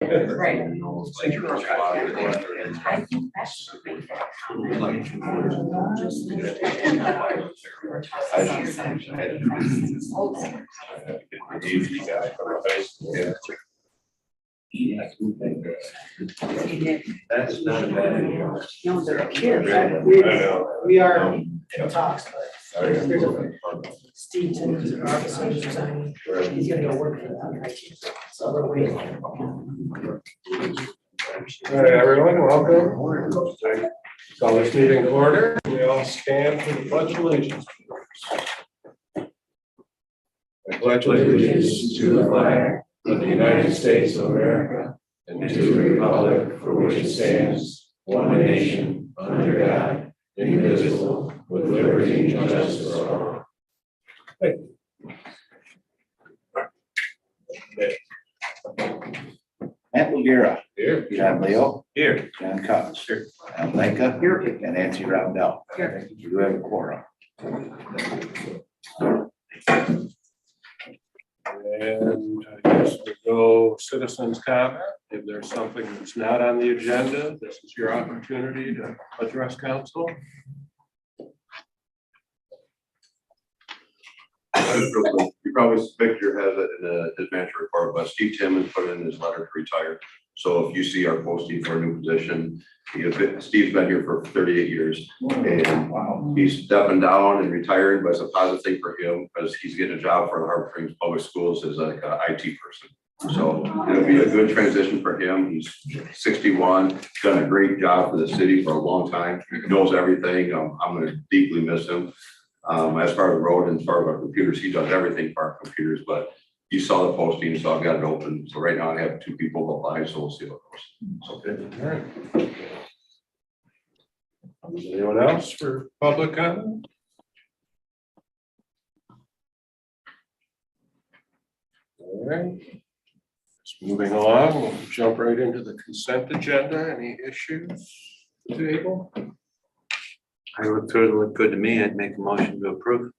Right. I think that should be That's not a bad idea. No, they're kids. We are in talks, but there's a Steve Timmons in our office is resigning. He's gonna go work for the so we're waiting. All right, everyone, welcome. Call this meeting to order. We all stand for the pledge of allegiance. I pledge allegiance to the flag of the United States of America and to the republic for which it stands, one nation, under God, indivisible, with liberty and justice for all. Matt Bulgara, Here. John Leo, Here. John Cox, Al Blanca, and Nancy Roundell. You have a quorum. And I guess we go citizens comment. If there's something that's not on the agenda, this is your opportunity to address council. You probably, Victor has it in his manager report, but Steve Timmons put in his letter to retire. So if you see our posting for a new position, Steve's been here for 38 years and he's stepping down and retiring, but it's a positive thing for him because he's getting a job for the Harbor Springs Public Schools as like an IT person. So it'll be a good transition for him. He's 61, done a great job for the city for a long time. He knows everything. I'm going to deeply miss him. As far as the road and as far as our computers, he does everything for our computers, but you saw the posting, so I've got it open. So right now I have 2 people apply, so we'll see what goes. So good. All right. Anyone else for public comment? All right. Just moving along, we'll jump right into the consent agenda. Any issues to the table? I would sort of look good to me. I'd make a motion to approve.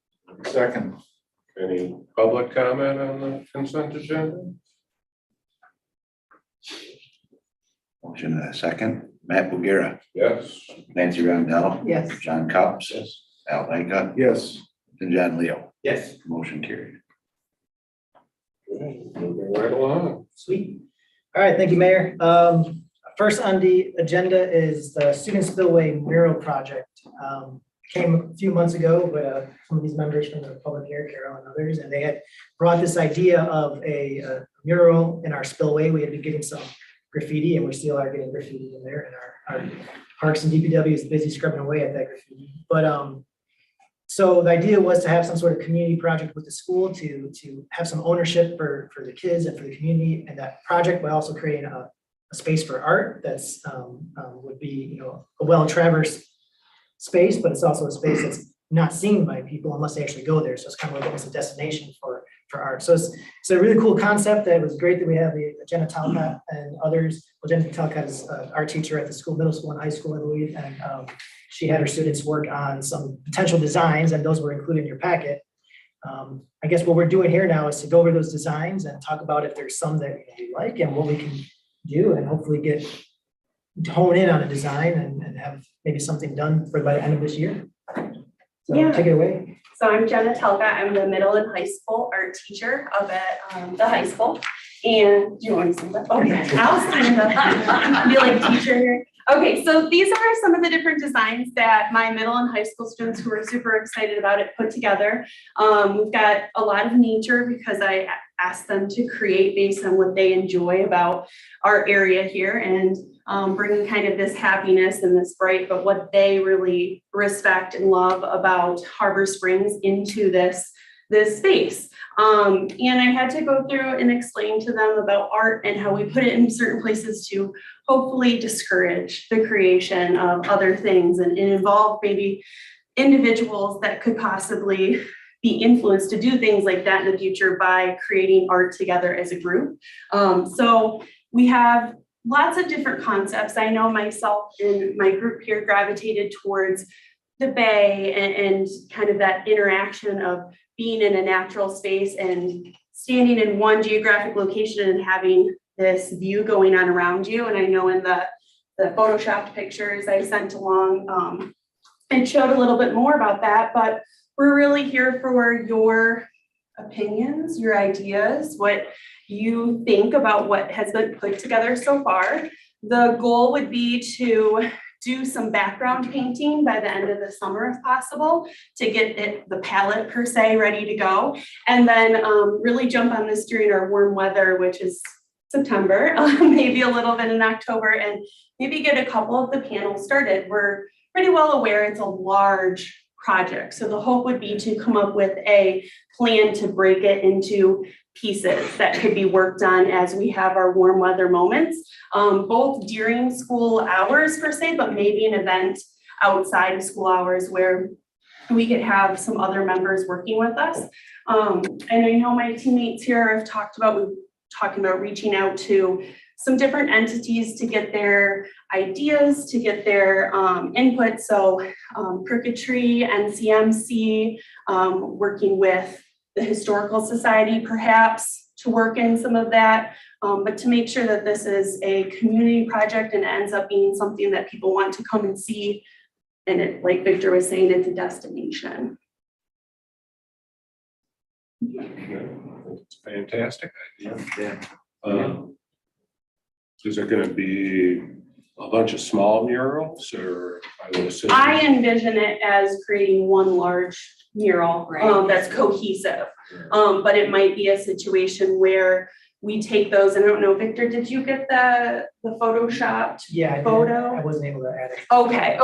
Second. Any public comment on the consent agenda? Motion and a second. Matt Bulgara, Yes. Nancy Roundell, Yes. John Cox, Al Blanca, Yes. and John Leo. Yes. Motion carried. Moving right along. Sweet. All right, thank you, Mayor. First on the agenda is the Student Spillway Mural Project. Came a few months ago, but some of these members from the public here, Carol and others, and they had brought this idea of a mural in our spillway. We had been getting some graffiti, and we still are getting graffiti in there, and our parks and DPW is busy scrubbing away at that graffiti. But so the idea was to have some sort of community project with the school to have some ownership for the kids and for the community, and that project by also creating a space for art that's would be a well-traversed space, but it's also a space that's not seen by people unless they actually go there. So it's kind of like almost a destination for art. So it's a really cool concept. That was great that we have the Jenna Talcott and others. Well, Jenna Talcott is an art teacher at the school, middle school and high school, I believe. And she had her students work on some potential designs, and those were included in your packet. I guess what we're doing here now is to go over those designs and talk about if there's some that we like and what we can do, and hopefully hone in on a design and have maybe something done by the end of this year. So Yeah. take it away. So I'm Jenna Telka. I'm the middle and high school art teacher up at the high school. And do you want to see that? Okay, I'll stand up. Be like teacher here. Okay, so these are some of the different designs that my middle and high school students who are super excited about it put together. We've got a lot of nature because I asked them to create based on what they enjoy about our area here, and bringing kind of this happiness and this bright, but what they really respect and love about Harbor Springs into this space. And I had to go through and explain to them about art and how we put it in certain places to hopefully discourage the creation of other things and involve maybe individuals that could possibly be influenced to do things like that in the future by creating art together as a group. So we have lots of different concepts. I know myself and my group here gravitated towards the bay and kind of that interaction of being in a natural space and standing in one geographic location and having this view going on around you. And I know in the Photoshopped pictures I sent along, it showed a little bit more about that, but we're really here for your opinions, your ideas, what you think about what has been put together so far. The goal would be to do some background painting by the end of the summer if possible, to get the palette per se ready to go. And then really jump on this during our warm weather, which is September, maybe a little bit in October, and maybe get a couple of the panels started. We're pretty well aware it's a large project. So the hope would be to come up with a plan to break it into pieces that could be worked on as we have our warm weather moments, both during school hours per se, but maybe an event outside of school hours where we could have some other members working with us. And I know my teammates here have talking about reaching out to some different entities to get their ideas, to get their input. So Crooked Tree, NCMC, working with the Historical Society perhaps to work in some of that, but to make sure that this is a community project and ends up being something that people want to come and see. And it, like Victor was saying, it's a destination. It's a fantastic idea. Yeah. Is there gonna be a bunch of small murals, or I would assume? I envision it as creating one large mural Right. that's cohesive. But it might be a situation where we take those, and I don't know, Victor, did you get the Photoshopped Yeah, I did. photo? I wasn't able to add it. Okay.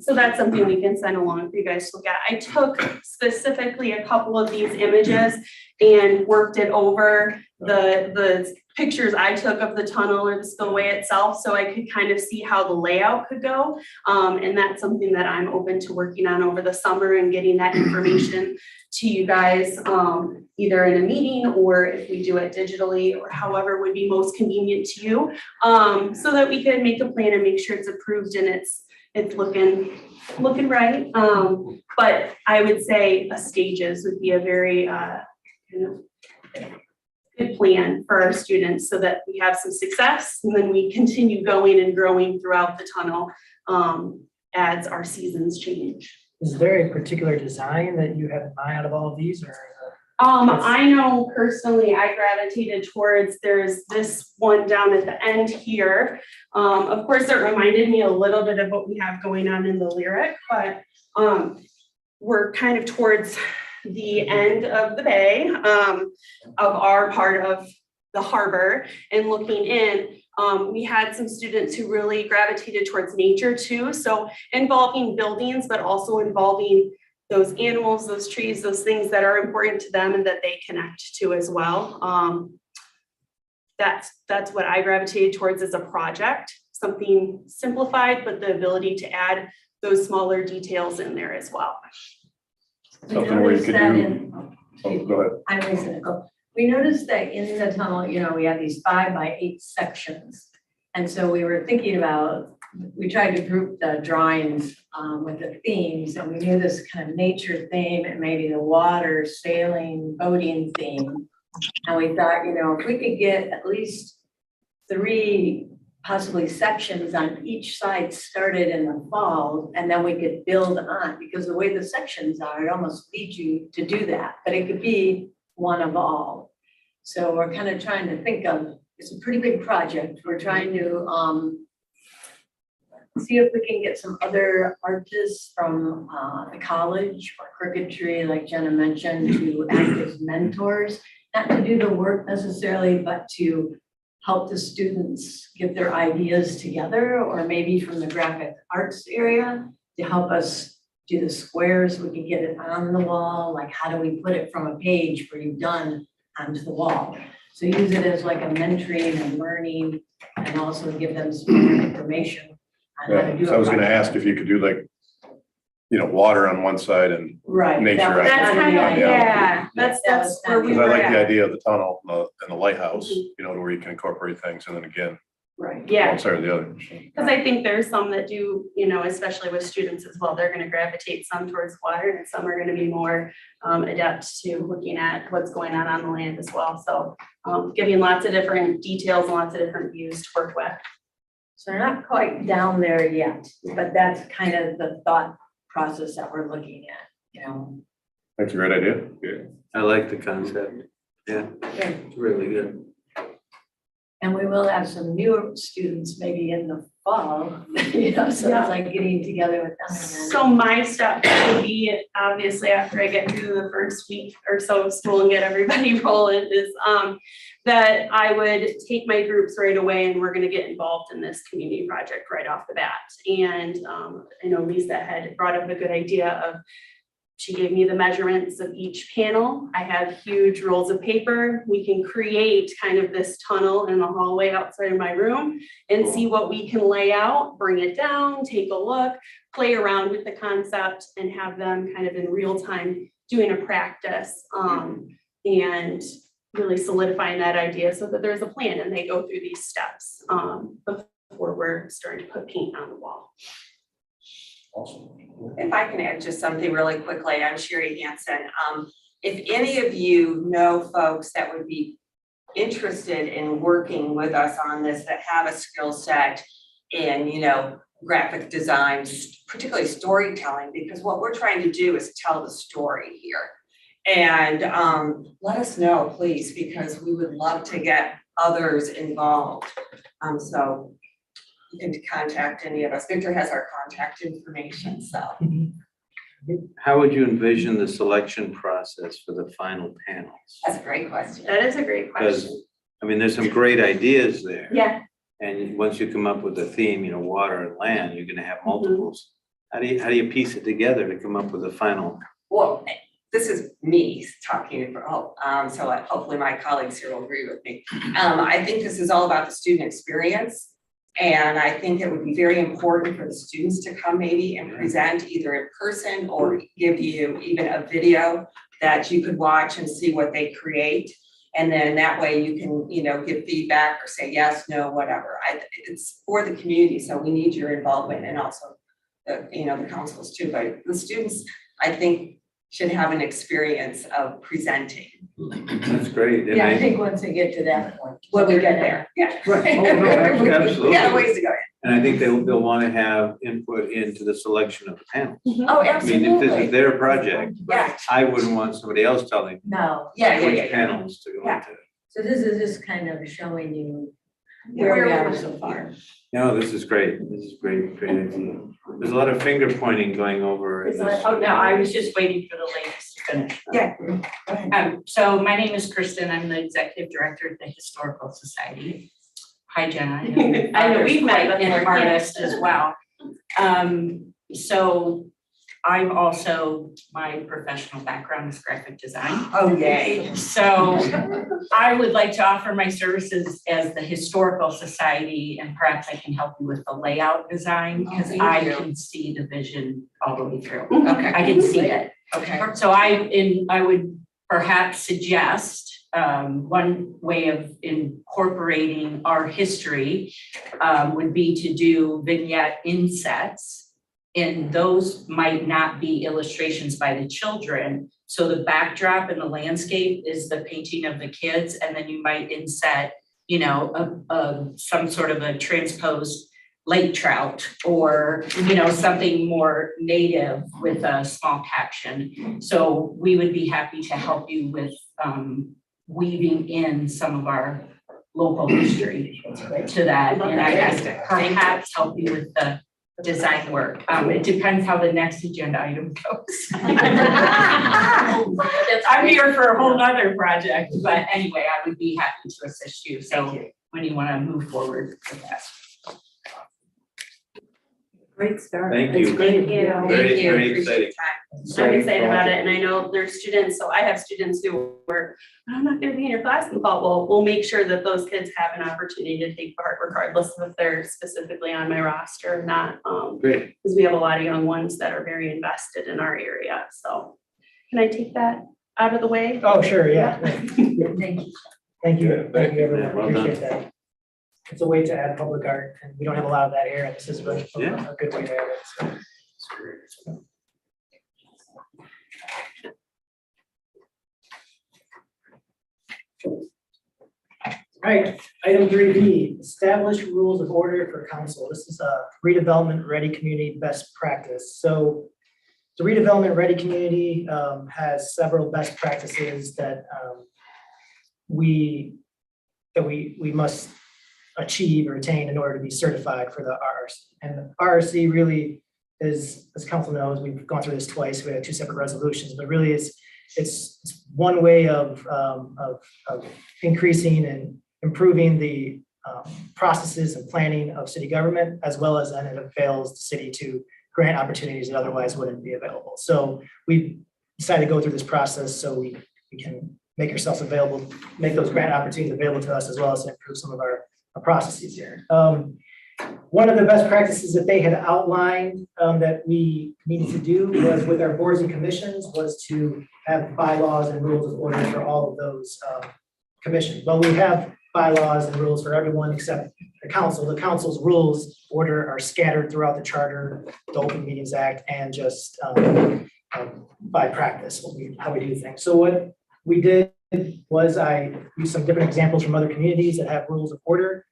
So that's something we can send along for you guys to look at. I took specifically a couple of these images and worked it over the pictures I took of the tunnel or the spillway itself, so I could kind of see how the layout could go. And that's something that I'm open to working on over the summer and getting that information to you guys, either in a meeting or if we do it digitally or however would be most convenient to you, so that we could make a plan and make sure it's approved and it's looking right. But I would say stages would be a very good plan for our students so that we have some success and then we continue going and growing throughout the tunnel as our seasons change. Is there a particular design that you have in mind out of all of these, or? I know personally I gravitated towards, there's this one down at the end here. Of course, it reminded me a little bit of what we have going on in the lyric, but we're kind of towards the end of the bay of our part of the harbor and looking in. We had some students who really gravitated towards nature too. So involving buildings, but also involving those animals, those trees, those things that are important to them and that they connect to as well. That's what I gravitated towards as a project, something simplified, but the ability to add those smaller details in there as well. Something where you could do. Go ahead. I'm cynical. We noticed that in the tunnel, we have these 5x8 sections. And so we were thinking about, we tried to group the drawings with the themes, and we knew this kind of nature theme and maybe the water, sailing, boating theme. And we thought, if we could get at least 3 possibly sections on each side started in the fall, and then we could build on, because the way the sections are, it almost leads you to do that, but it could be one of all. So we're kind of trying to think of, it's a pretty big project. We're trying to see if we can get some other artists from the college or Crooked Tree, like Jenna mentioned, to act as mentors, not to do the work necessarily, but to help the students get their ideas together, or maybe from the graphic arts area to help us do the squares. We can get it on the wall, like how do we put it from a page where you've done onto the wall. So use it as like a mentoring and learning, and also give them some more information on how to do it. So I was gonna ask if you could do like, water on one side and, Right. nature that was That's on kind the of, idea. yeah, that's where we because I were like the at. idea of the tunnel and the lighthouse, to where you can incorporate things, and then again, Right. Yeah, one side or the other. because I think there's some that do, you know, especially with students as well, they're gonna gravitate some towards water and some are gonna be more adept to looking at what's going on the land as well. So giving lots of different details and lots of different views to work with. So we're not quite down there yet, but that's kind of the thought process that we're looking at, you know. That's a great idea. Yeah. I like the concept. Yeah, Okay. it's really good. And we will have some newer students maybe in the fall, you know, so Yeah. it's like getting together with them again. So my step would be, obviously, after I get through the first week or so of school and get everybody rolling, is that I would take my groups right away and we're gonna get involved in this community project right off the bat. And I know Lisa had brought up a good idea of, she gave me the measurements of each panel. I have huge rolls of paper. We can create kind of this tunnel in the hallway outside of my room and see what we can lay out, bring it down, take a look, play around with the concept and have them kind of in real time doing a practice and really solidifying that idea so that there's a plan and they go through these steps before we're starting to put paint on the wall. Awesome. If I can add just something really quickly, I'm Sherry Hansen. If any of you know folks that would be interested in working with us on this, that have a skill set in, you know, graphic design, particularly storytelling, because what we're trying to do is tell the story here. And let us know, please, because we would love to get others involved. So you can contact any of us. Victor has our contact information, so. How would you envision the selection process for the final panels? That's a great question. That is a great question. Because, I mean, there's some great ideas there. Yeah. And once you come up with a theme, you know, water and land, you're gonna have multiples. How do you piece it together to come up with a final? Well, this is me talking for, so hopefully my colleagues here will agree with me. I think this is all about the student experience. And I think it would be very important for the students to come maybe and present either in person or give you even a video that you could watch and see what they create. And then that way you can, you know, give feedback or say yes, no, whatever. It's for the community, so we need your involvement and also the, you know, the councils too. But the students, I think, should have an experience of presenting. That's great. And Yeah, I think once we get to that point. When we get there, yeah. Right. Oh, no, absolutely. We got a ways to go. And I think they'll want to have input into the selection of the panels. Oh, I mean, if this is their project, Yeah, I wouldn't want somebody else telling No. yeah. which panels to go Yeah. into. So this is just kind of showing you Where where we we are are. so far. No, this is great. This is great, great idea. There's a lot of finger pointing going over. in this. Oh, no, I was just waiting for the ladies to finish. Yeah. So my name is Kristen. I'm the executive director of the Historical Society. Hi, Jenna. I know we've met Quite an before. artist as well. So I'm also, my professional background is graphic design. Oh, yay. So I would like to offer my services as the Historical Society, and perhaps I can help you with the layout design, because thank I you. can see the vision all the way through. Okay, I can see it. okay. So I would perhaps suggest one way of incorporating our history would be to do vignette insets. And those might not be illustrations by the children. So the backdrop and the landscape is the painting of the kids, and then you might inset, you know, some sort of a transposed lake trout, or, you know, something more native with a small caption. So we would be happy to help you with weaving in some of our local history to that. And I can perhaps help you with the design work. It depends how the next agenda item goes. I'm here for a whole nother project, but anyway, I would be happy to assist you. So when you want to move forward with that. Great start. Thank you. Thank you. Very, very exciting. I'm excited about it, and I know there's students, so I have students who were, I'm not gonna be in your class, and thought, well, we'll make sure that those kids have an opportunity to take part regardless of if they're specifically on my roster or not. Great. Because we have a lot of young ones that are very invested in our area, so. Can I take that out of the way? Oh, sure, yeah. Thank you. Thank you, Yeah, thank you, Yeah, everyone, well done. appreciate that. it's a way to add public art, and we don't have a lot of that here, and this is really Yeah. a good way to add it, so. All right, item 3B, establish rules of order for council. This is a redevelopment ready community best practice. So the redevelopment ready community has several best practices that we must achieve or attain in order to be certified for the RRC. And the RRC really is, as council knows, we've gone through this twice, we have 2 separate resolutions, but really it's one way of increasing and improving the processes and planning of city government, as well as then it avails the city to grant opportunities that otherwise wouldn't be available. So we decided to go through this process so we can make ourselves available, make those grant opportunities available to us, as well as improve some of our processes here. One of the best practices that they had outlined that we needed to do was with our boards and commissions was to have bylaws and rules of order for all of those commissions. Well, we have bylaws and rules for everyone except the council. The council's rules order are scattered throughout the charter, the Open Meetings Act, and just by practice, how we do things. So what we did was I used some different examples from other communities that have rules of order.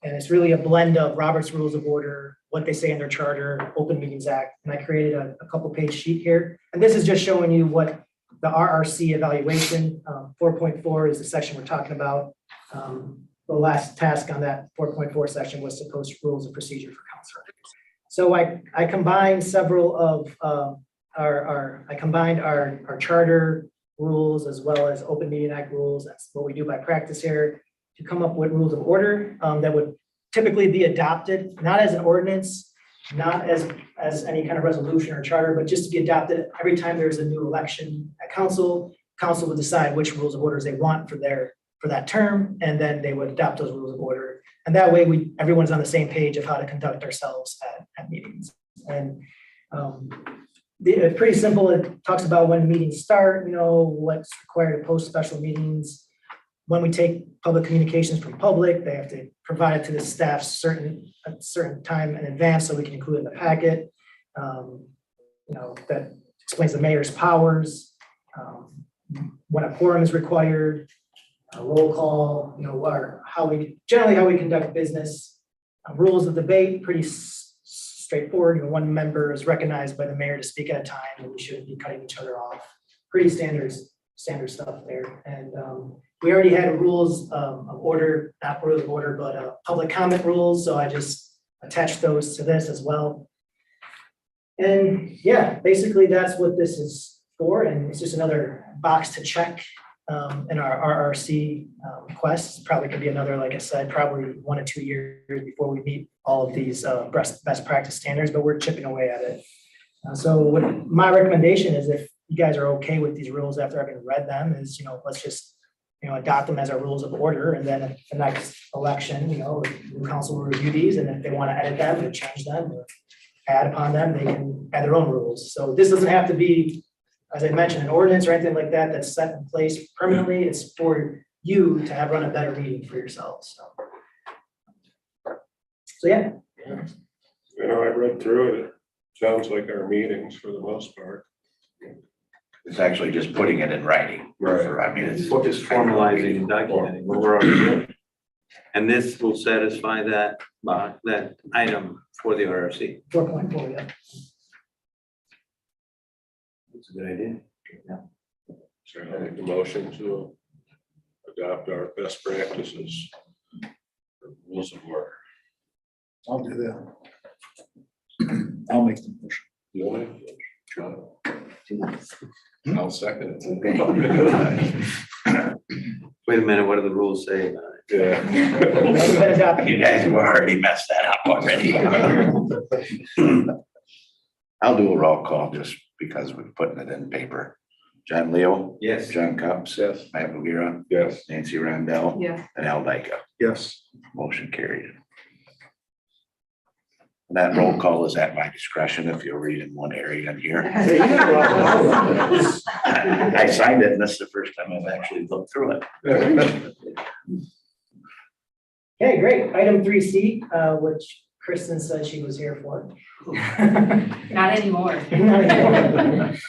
And it's really a blend of Robert's Rules of Order, what they say in their charter, Open Meetings Act, and I created a couple page sheet here. And this is just showing you what the RRC evaluation, 4.4 is the section we're talking about. The last task on that 4.4 section was to post rules of procedure for council. So I combined several of I combined our charter rules as well as Open Meeting Act rules. That's what we do by practice here, to come up with rules of order that would typically be adopted, not as an ordinance, not as any kind of resolution or charter, but just to be adopted every time there's a new election at council. Council would decide which rules of orders they want for that term, and then they would adopt those rules of order. And that way everyone's on the same page of how to conduct ourselves at meetings. And it's pretty simple. It talks about when meetings start, what's required to post special meetings. When we take public communications from public, they have to provide it to the staff a certain time in advance so we can include it in the packet. That explains the mayor's powers, when a quorum is required, a roll call, how we conduct business. Rules of debate, pretty straightforward. One member is recognized by the mayor to speak at a time, and we shouldn't be cutting each other off. Pretty standard stuff there. And we already had rules of order, not rules of order, but public comment rules. So I just attached those to this as well. And yeah, basically that's what this is for. And it's just another box to check in our RRC requests. Probably could be another, like I said, probably 1 to 2 years before we meet all of these best practice standards, but we're chipping away at it. So what my recommendation is, if you guys are okay with these rules after having read them, is, let's just, adopt them as our rules of order, and then at the next election, the council will review these, and if they want to edit them or change them or add upon them, they can add their own rules. So this doesn't have to be, as I mentioned, an ordinance or anything like that that's set in place permanently. It's for you to run a better meeting for yourselves. So yeah. I read through it. It sounds like our meetings for the most part. It's actually just putting it in writing. Right. I mean, it's Just formalizing and documenting what we're already doing. And this will satisfy that item for the RRC. 4.4, yeah. That's a good idea. So I make the motion to adopt our best practices. for Rules of order. I'll do that. I'll make the motion. You want it? John? I'll second it. okay. Wait a minute, what do the rules say about it? Yeah. You guys have already messed that up already. I'll do a roll call just because we're putting it in paper. John Leo. Yes. John Cops. Yes. Matt Bugira. Yes. Nancy Randall. Yeah. And Al Dyke. Yes. Motion carried. That roll call is at my discretion if you'll read in one area in here. I signed it, and this is the first time I've actually looked through it. Okay, great. Item 3C, which Kristen said she was here for. Not anymore. The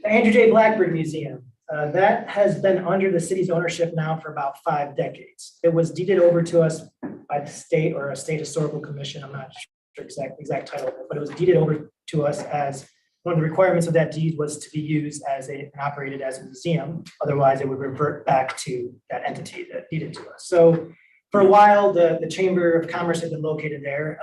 Andrew J. Blackburn Museum, that has been under the city's ownership now for about 5 decades. It was deeded over to us by the state or a state historical commission. I'm not sure exact title of it, but it was deeded over to us as one of the requirements of that deed was to be used as and operated as a museum. Otherwise, it would revert back to that entity that deeded to us. So for a while, the Chamber of Commerce had been located there.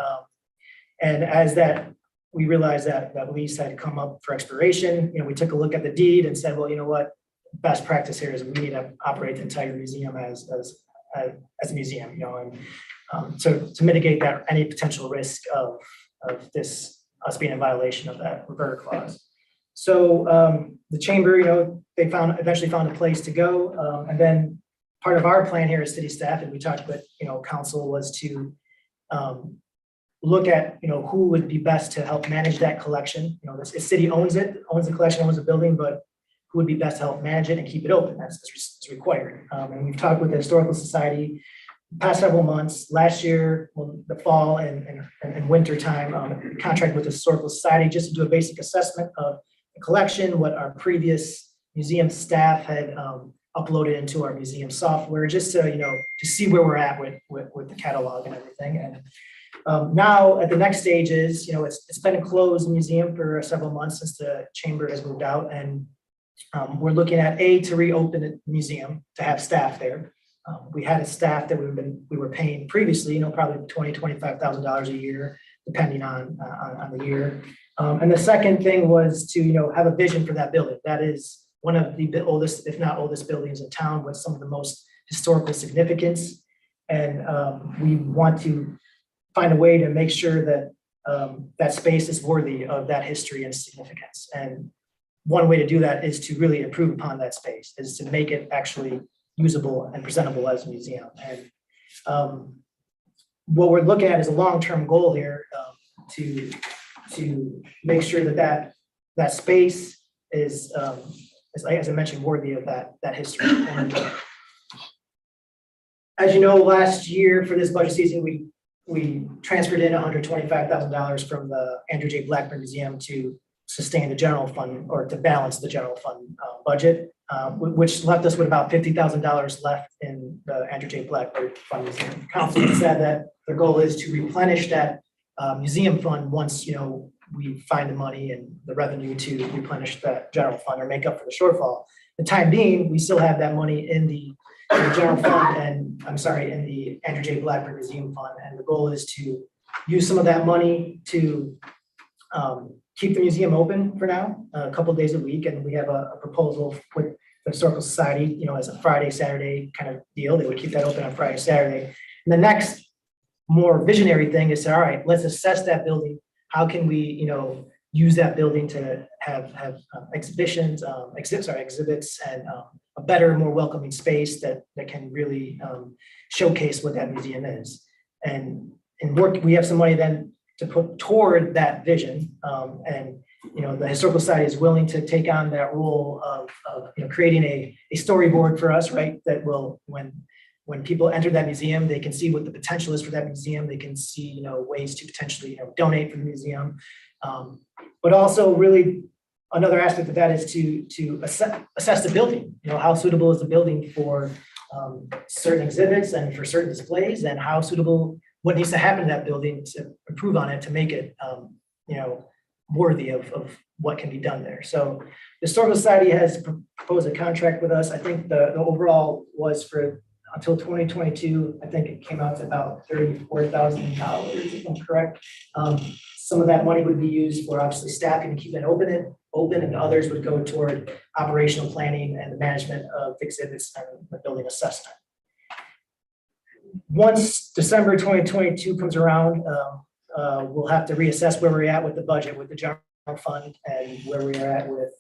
And as that, we realized that that lease had come up for expiration. We took a look at the deed and said, well, you know what? Best practice here is we need to operate the entire museum as a museum, and so to mitigate that, any potential risk of this, us being in violation of that revert clause. So the chamber, they eventually found a place to go. And then part of our plan here as city staff, and we talked with, council, was to look at, who would be best to help manage that collection. The city owns the collection, owns the building, but who would be best to help manage it and keep it open? That's required. And we've talked with the Historical Society past several months. Last year, the fall and winter time, contract with the Historical Society just to do a basic assessment of the collection, what our previous museum staff had uploaded into our museum software, just to to see where we're at with the catalog and everything. And now at the next stage is, it's been a closed museum for several months since the chamber has moved out, and we're looking at to reopen the museum to have staff there. We had a staff that we were paying previously, probably $25,000 a year, depending on the year. And the second thing was to have a vision for that building. That is one of the oldest, if not oldest, buildings in town with some of the most historical significance. And we want to find a way to make sure that that space is worthy of that history and significance. And one way to do that is to really improve upon that space, is to make it actually usable and presentable as a museum. And what we're looking at is a long-term goal here, to make sure that space is, as I mentioned, worthy of that history. And as you know, last year for this budget season, we transferred in $125,000 from the Andrew J. Blackburn Museum to sustain the general fund, or to balance the general fund budget, which left us with about $50,000 left in the Andrew J. Blackburn Fund Museum. Council said that their goal is to replenish that museum fund once we find the money and the revenue to replenish that general fund or make up for the shortfall. The time being, we still have that money in the general fund, and in the Andrew J. Blackburn Museum Fund, and the goal is to use some of that money to keep the museum open for now, a couple of days a week. And we have a proposal with the Historical Society, as a Friday, Saturday kind of deal. They would keep that open on Friday, Saturday. And the next more visionary thing is, all right, let's assess that how can we, use that building to have exhibitions, exhibits, and a better, more welcoming space that can really showcase what that museum is. And we have some money then to put toward that vision. And the Historical Society is willing to take on that role of creating a storyboard for us, right? That will, when people enter that museum, they can see what the potential is for that museum. They can see, ways to potentially donate for the museum. But also really another aspect of that is to assess the building. How suitable is the building for certain exhibits and for certain displays, and how suitable, what needs to happen in that building to improve on it, to make it, worthy of what can be done there. So the Historical Society has proposed a contract with us. I think the overall was for until 2022. I think it came out to about $34,000, if I'm correct. Some of that money would be used for obviously staffing to keep it open, and others would go toward operational planning and the management of exhibits and the building assessment. Once December 2022 comes around, we'll have to reassess where we're at with the budget, with the general fund, and where we are at with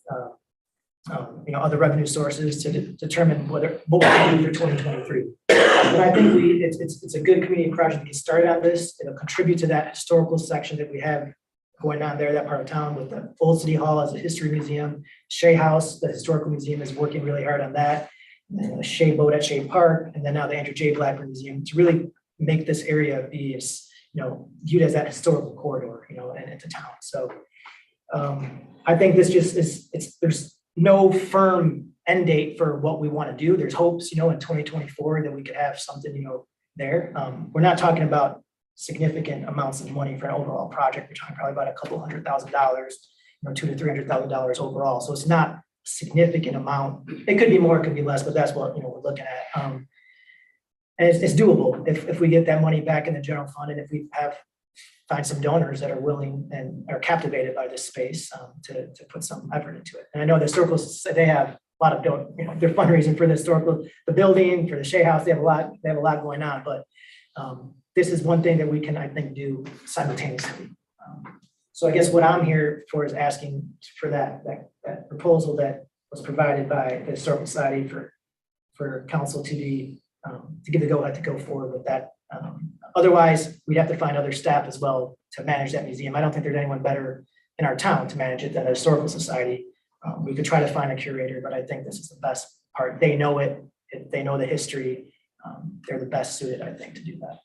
other revenue sources to determine what we can do for 2023. But I think it's a good community project to get started on this. It'll contribute to that historical section that we have going on there, that part of town, with the Old City Hall as a history museum. Shea House, the historical museum, is working really hard on that. the Shea Boat at Shea Park, and then now the Andrew J. Blackburn Museum, to really make this area be, viewed as that historical corridor, and into town. So I think this just there's no firm end date for what we want to do. There's hopes, in 2024 that we could have something, there. We're not talking about significant amounts of money for an overall project. We're talking probably about a couple $100,000, $200,000 to $300,000 overall. So it's not a significant amount. It could be more, it could be less, but that's what, we're looking at. And it's doable if we get that money back in the general fund, and if we find some donors that are willing and are captivated by this space to put some effort into it. And I know the historical, they have a lot of their fundraising for the building, for the Shea House, they have a lot going on, but this is one thing that we can, I think, do simultaneously. So I guess what I'm here for is asking for that proposal that was provided by the Historical Society for council to give the go-ahead to go forward with that. Otherwise, we'd have to find other staff as well to manage that museum. I don't think there's anyone better in our town to manage it than the Historical Society. We could try to find a curator, but I think this is the best part. They know it, they know the history. They're the best suited, I think, to do that.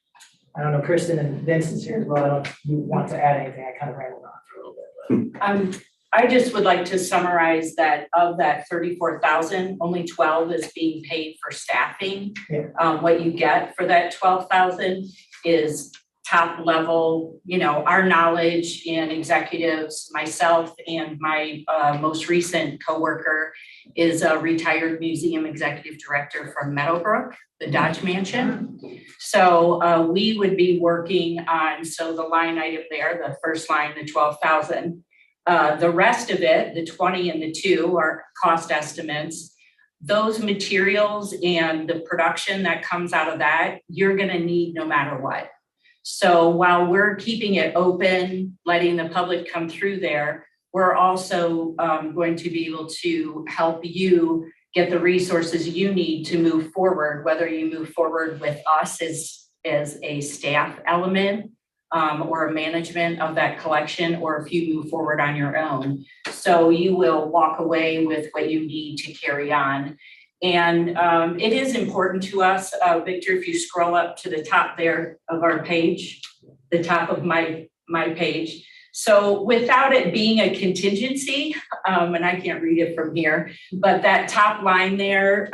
I don't know, Kristen and Vince is here as well. I don't know if you want to add anything. I kind of rambled on for a little bit. I just would like to summarize that of that 34,000, only 12 is being paid for staffing. Yeah. What you get for that 12,000 is top level, our knowledge in executives, myself and my most recent coworker is a retired museum executive director from Meadowbrook, the Dodge Mansion. So we would be working on, so the line item there, the first line, the 12,000. The rest of it, the 20 and the 2 are cost estimates. Those materials and the production that comes out of that, you're gonna need no matter what. So while we're keeping it open, letting the public come through there, we're also going to be able to help you get the resources you need to move forward, whether you move forward with us as a staff element or a management of that collection, or if you move forward on your own. So you will walk away with what you need to carry on. And it is important to us, Victor, if you scroll up to the top there of our page, the top of my page. So without it being a contingency, and I can't read it from here, but that top line there,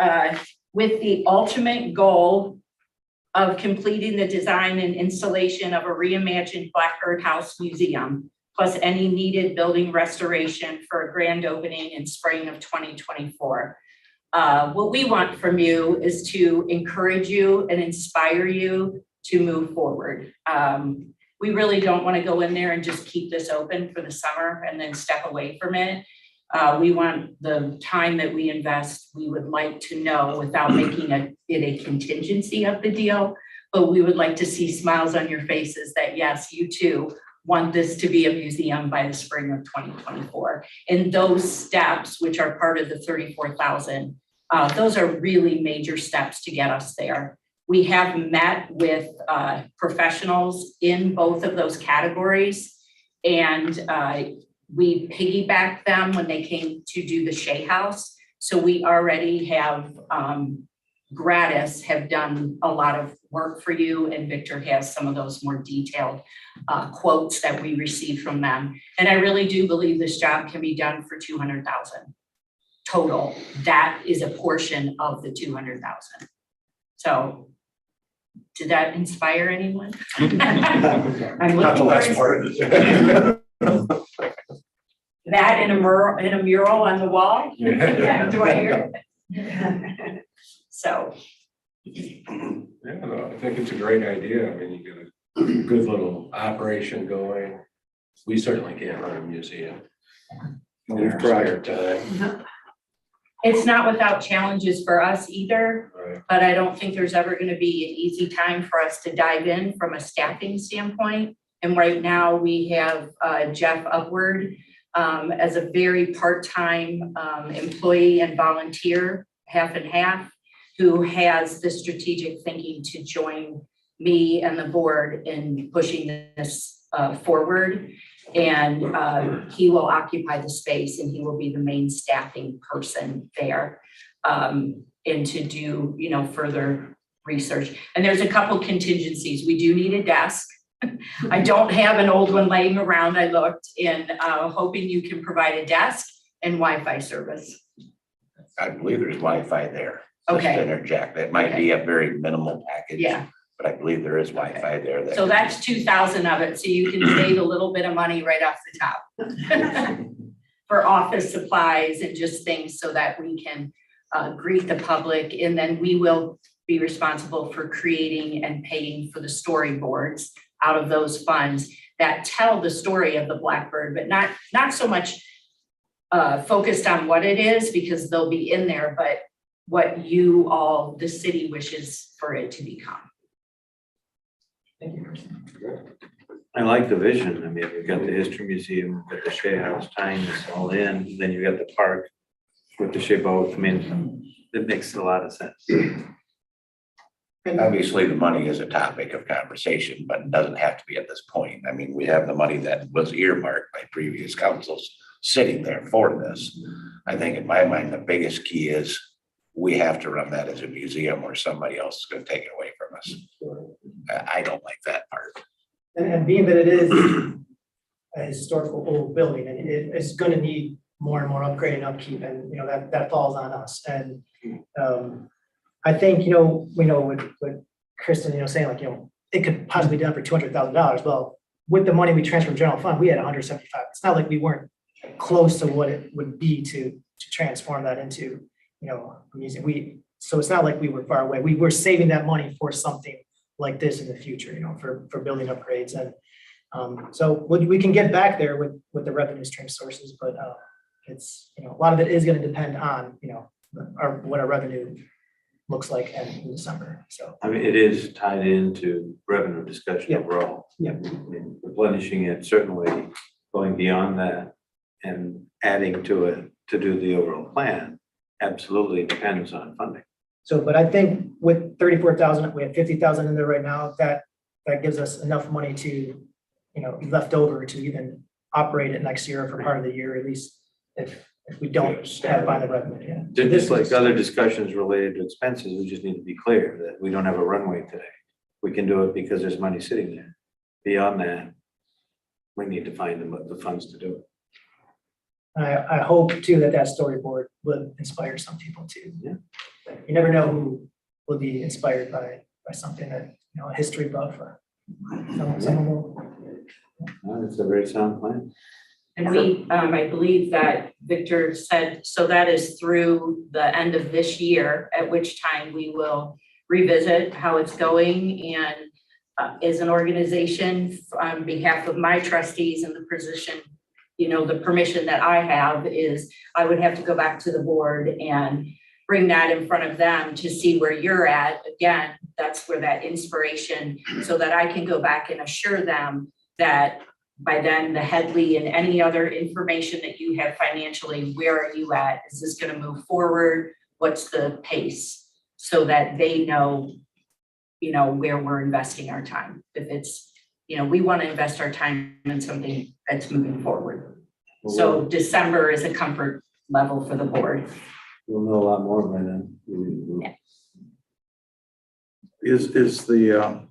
with the ultimate goal of completing the design and installation of a reimagined Blackbird House Museum, plus any needed building restoration for a grand opening in spring of 2024. What we want from you is to encourage you and inspire you to move forward. We really don't want to go in there and just keep this open for the summer and then step away from it. We want the time that we invest, we would like to know without making it a contingency of the deal, but we would like to see smiles on your faces that yes, you too want this to be a museum by the spring of 2024. And those steps, which are part of the 34,000, those are really major steps to get us there. We have met with professionals in both of those categories, and we piggybacked them when they came to do the Shea House. So we already have, Gratis have done a lot of work for you, and Victor has some of those more detailed quotes that we received from them. And I really do believe this job can be done for 200,000 total. That is a portion of the 200,000. So did that inspire anyone? I'm Not the looking last forward part. that in a mural on the wall. Yeah. Do I hear it? So. Yeah, no, I think it's a great idea. I mean, you get a good little operation going. We certainly can't run a museum. We've tried. Time. It's not without challenges for us either, Right. but I don't think there's ever going to be an easy time for us to dive in from a staffing standpoint. And right now we have Jeff Upward as a very part-time employee and volunteer, half and half, who has the strategic thinking to join me and the board in pushing this forward. And he will occupy the space and he will be the main staffing person there. and to do, further research. And there's a couple contingencies. We do need a desk. I don't have an old one laying around. I looked and hoping you can provide a desk and Wi-Fi service. I believe there's Wi-Fi there. Just Okay. to interject, that might be a very minimal package. Yeah. But I believe there is Wi-Fi there. So that's 2,000 of it, so you can save a little bit of money right off the top. For office supplies and just things so that we can greet the public, and then we will be responsible for creating and paying for the storyboards out of those funds that tell the story of the Blackbird, but not so much focused on what it is, because they'll be in there, but what you all, the city, wishes for it to become. Thank you, Kristen. I like the vision. I mean, we've got the History Museum, we've got the Shea House tying this all in, then you've got the park with the Shea Boat. I mean, it makes a lot of sense. Obviously, the money is a topic of conversation, but it doesn't have to be at this point. I mean, we have the money that was earmarked by previous councils sitting there for this. I think in my mind, the biggest key is we have to run that as a museum or somebody else is gonna take it away from us. I don't like that part. And being that it is a historical old building, and it's gonna need more and more upgrade and upkeep, and, that falls on us. And, I think, we know with Kristen, saying like, it could possibly be done for $200,000. Well, with the money we transferred from general fund, we had 175. It's not like we weren't close to what it would be to transform that into, a museum. So it's not like we were far away. We were saving that money for something like this in the future, for building upgrades. And so we can get back there with the revenue stream sources, but it's, a lot of it is going to depend on, what our revenue looks like in December. So I mean, it is tied into revenue discussion Yeah. overall. Yeah. I mean, replenishing it, certainly going beyond that and adding to it to do the overall plan absolutely depends on funding. So, but I think with 34,000, we have 50,000 in there right now, that gives us enough money to, left over to even operate it next year for part of the year, at least if we don't have by the revenue, yeah. Just like other discussions related to expenses, we just need to be clear that we don't have a runway today. We can do it because there's money sitting there. Beyond that, we need to find the funds to do it. I hope too that storyboard will inspire some people too. Yeah. You never know who will be inspired by something that, a history buff or someone will. Well, it's a very sound plan. And we, I believe that Victor said, so that is through the end of this year, at which time we will revisit how it's going. And as an organization, on behalf of my trustees and the position, the permission that I have is I would have to go back to the board and bring that in front of them to see where you're at. Again, that's where that inspiration, so that I can go back and assure them that by then the Headley and any other information that you have financially, where are you at? Is this going to move forward? What's the pace? So that they know, where we're investing our time. If it's, we want to invest our time in something that's moving forward. So December is a comfort level for the board. We'll know a lot more by then. Yeah. Is the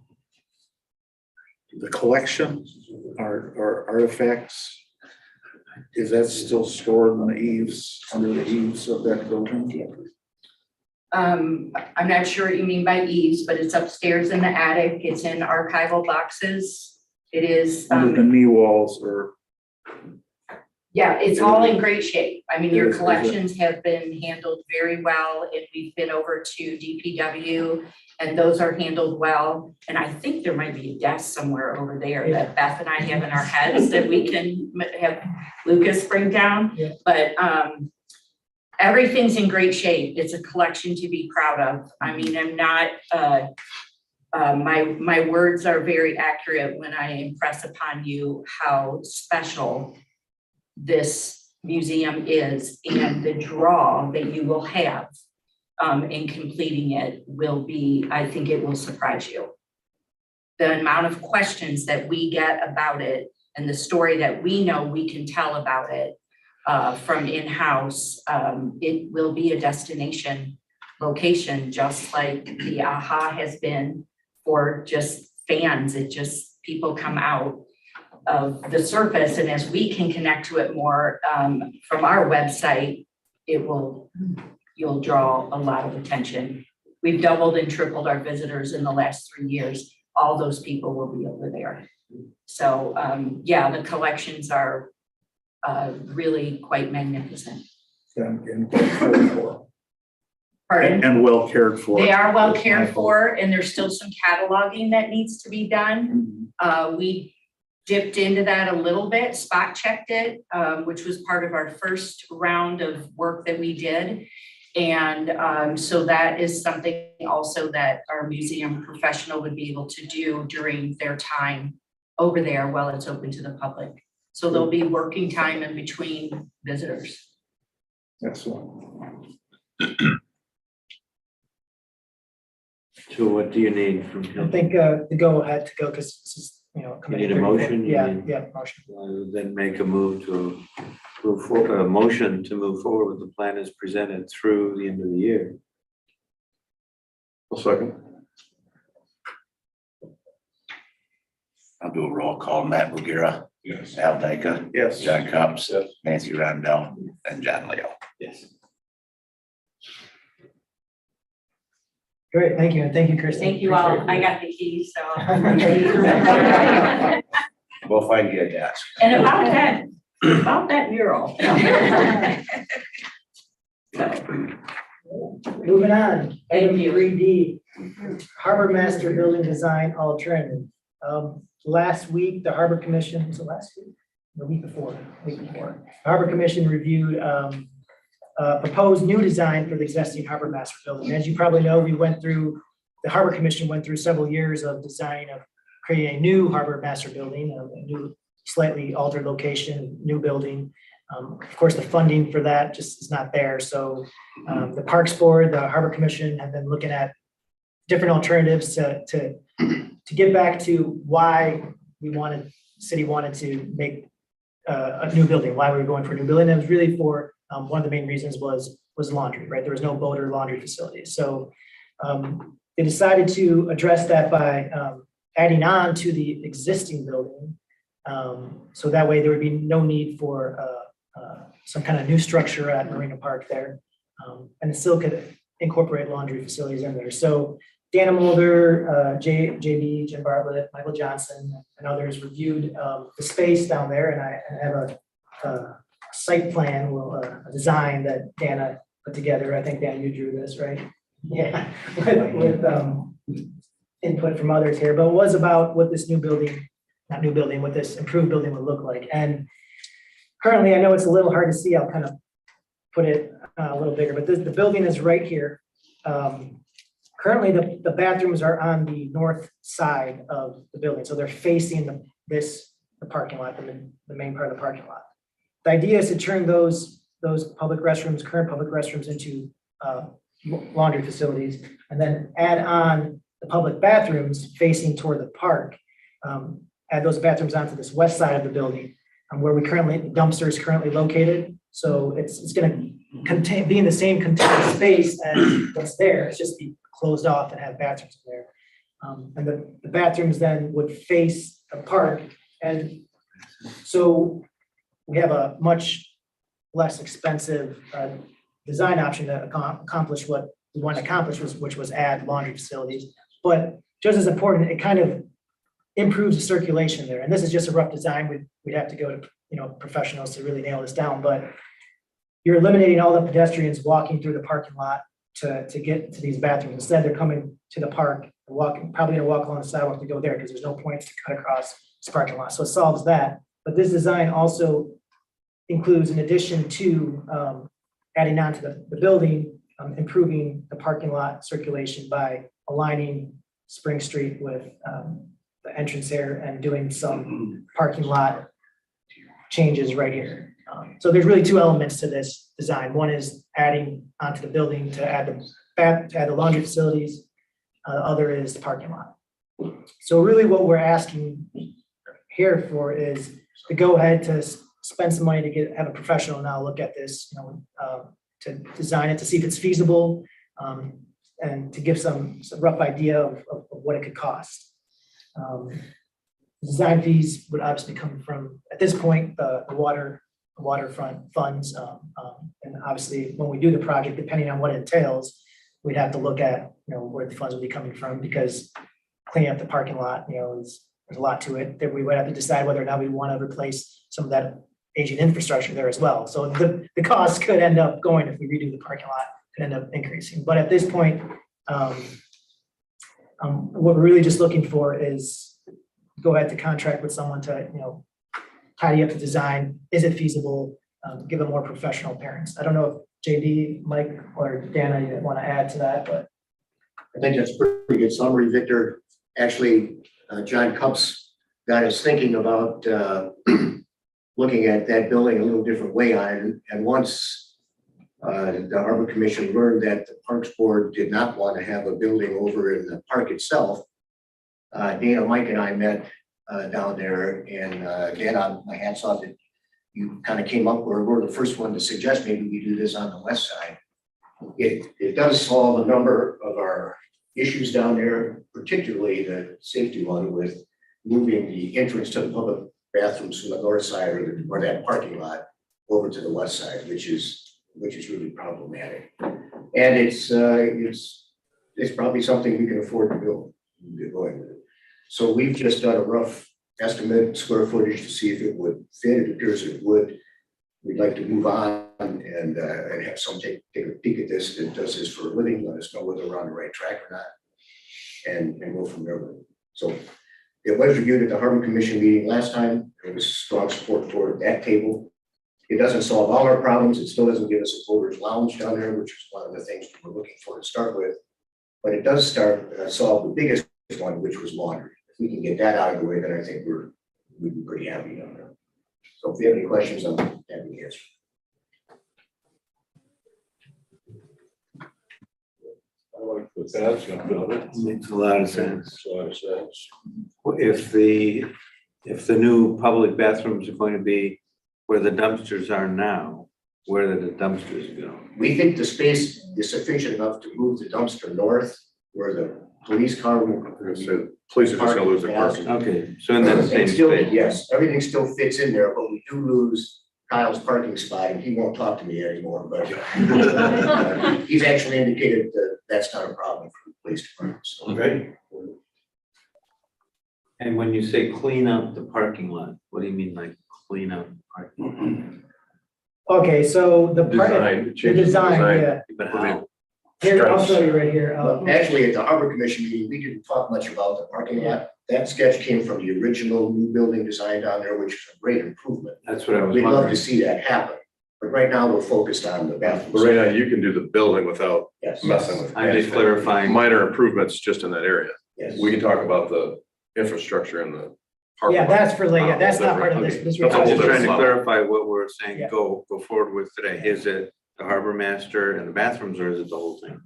collection or artifacts, is that still stored on the eaves, under the eaves of that building? I'm not sure what you mean by eaves, but it's upstairs in the attic. It's in archival boxes. It is, Under the knee walls or? yeah, it's all in great shape. I mean, your Is it? collections have been handled very well. And we've been over to DPW and those are handled well. And I think there might be a desk somewhere over there that Beth and I have in our heads that we can have Lucas bring down. Yeah. But everything's in great shape. It's a collection to be proud of. I mean, I'm not, my words are very accurate when I impress upon you how special this museum is, and the draw that you will have in completing it will be, I think it will surprise you. The amount of questions that we get about it and the story that we know we can tell about it from in-house, it will be a destination location, just like the AHA has been for just fans. It just, people come out of the surface, and as we can connect to it more from our website, you'll draw a lot of attention. We've doubled and tripled our visitors in the last 3 years. All those people will be over there. So yeah, the collections are really quite magnificent. And cared for. Pardon? And well cared for. They are well cared for, and there's still some cataloging that needs to be done. We dipped into that a little bit, spot checked it, which was part of our first round of work that we did. And so that is something also that our museum professional would be able to do during their time over there while it's open to the public. So there'll be working time in between visitors. Excellent. So what do you need from I him? think the go ahead to go, because this is, You need a motion? You Yeah, need- yeah, motion. Then make a move to move forward, a motion to move forward with the plan as presented through the end of the year. I'll second. I'll do a roll call. Matt Bugira, Yes. Al Dyke, Yes. John Cops, Yes. Nancy Rondell, and John Leo. Yes. Great, thank you, and thank you, Kristen. Thank you all. I got the keys, so. We'll find you a desk. And about that mural. Moving on, Thank item you. 3D, Harbor Master Building Design Alternative. Last week, the Harbor Commission, was it last week? The week before, Harbor Commission reviewed proposed new design for the existing Harbor Master Building. As you probably know, the Harbor Commission went through several years of design of creating a new Harbor Master Building, a new slightly altered location, new building. Of course, the funding for that just is not there. So the Parks Board, the Harbor Commission have been looking at different alternatives to get back to why city wanted to make a new building, why we were going for a new building. And it was really for, one of the main reasons was laundry, right? There was no boat or laundry facilities. So they decided to address that by adding on to the existing building. So that way there would be no need for some kind of new structure at Marina Park there. And it still could incorporate laundry facilities in there. So Dana Mulder, JB, Jim Bartlett, Michael Johnson, and others reviewed the space down there, and I have a site plan, a design that Dana put together. I think, Dan, you drew this, right? Yeah, with input from others here, but it was about what this what this improved building would look like. And currently, I know it's a little hard to see, I'll kind of put it a little bigger, but the building is right here. Currently, the bathrooms are on the north side of the building, so they're facing the parking lot, the main part of the parking lot. The idea is to turn those current public restrooms into laundry facilities, and then add on the public bathrooms facing toward the park. Add those bathrooms onto this west side of the building, where the dumpster is currently located. So it's going to be in the same contained space as what's there. It's just be closed off and have bathrooms in there. And the bathrooms then would face the park. And so we have a much less expensive design option to accomplish what we want to accomplish, which was add laundry facilities. But just as important, it kind of improves the circulation there. And this is just a rough design. We'd have to go to professionals to really nail this down. But you're eliminating all the pedestrians walking through the parking lot to get to these bathrooms. Instead, they're coming to the park, probably gonna walk along the sidewalk to go there because there's no point to cut across this parking lot. So it solves that. But this design also includes, in addition to adding on to the building, improving the parking lot circulation by aligning Spring Street with the entrance here and doing some parking lot changes right here. So there's really two elements to this design. One is adding onto the building to add the laundry facilities. The other is the parking lot. So really what we're asking here for is to go ahead to spend some money to have a professional now look at this, to design it, to see if it's feasible, and to give some rough idea of what it could cost. Design fees would obviously come from, at this point, the waterfront funds. And obviously, when we do the project, depending on what it entails, we'd have to look at, where the funds would be coming from, because cleaning up the parking lot, there's a lot to it, that we would have to decide whether or not we want to replace some of that aging infrastructure there as well. So the cost could end up going, if we redo the parking lot, could end up increasing. But at this point, what we're really just looking for is go ahead to contract with someone to, tidy up the design. Is it feasible? Give a more professional appearance. I don't know if JD, Mike, or Dana, you want to add to that, but. I think that's a pretty good summary, Victor. Actually, John Cups got us thinking about looking at that building a little different way on it. And once the Harbor Commission learned that the Parks Board did not want to have a building over in the park itself, Dana, Mike, and I met down there, and Dana, my hats off that you kind of came up where we're the first one to suggest maybe we do this on the west side. It does solve a number of our issues down there, particularly the safety one with moving the entrance to the public bathrooms from the north side or that parking lot over to the west side, which is really problematic. And it's probably something we can afford to build. Get going with it. So we've just done a rough estimate, square footage, to see if it would fit. It appears it would. We'd like to move on and have someone take a peek at this that does this for a living, let us know whether we're on the right track or not, and go from there. So it was reviewed at the Harbor Commission meeting last time. There was strong support for that table. It doesn't solve all our problems. It still doesn't give us a voters lounge down there, which is one of the things we're looking for to start with. But it does solve the biggest one, which was laundry. If we can get that out of the way, then I think we'd be pretty happy down there. So if you have any questions, I'm happy to answer. I like the that's gonna build it. Makes a lot of sense. Makes a lot of sense. If the new public bathrooms are going to be where the dumpsters are now, where do the dumpsters go? We think the space is sufficient enough to move the dumpster north where the police car will. Police are just gonna lose their parking. Okay, so in that same space. Yes, everything still fits in there, but we do lose Kyle's parking spot, and he won't talk to me anymore, but he's actually indicated that that's not a problem for the police department. So. Okay. And when you say clean up the parking lot, what do you mean like clean up the parking lot? Okay, so the Design, the change the design, design. yeah. But how? Here, I'll show you right here. Actually, at the Harbor Commission meeting, we didn't talk much about the parking lot. That sketch came from the original new building design down there, which is a great improvement. That's what I was We'd love to wondering. see that happen, but right now we're focused on the bathrooms. But right now, you can do the building without Yes. messing with. I'm just clarifying. Minor improvements just in that area. Yes. We can talk about the infrastructure and the. parking Yeah, lot. that's for later. That's not part of this. Okay. This That's a I'm whole just trying to different clarify what we're saying, Yeah. go forward with today. Is it the harbor master and the bathrooms, or is it the whole thing?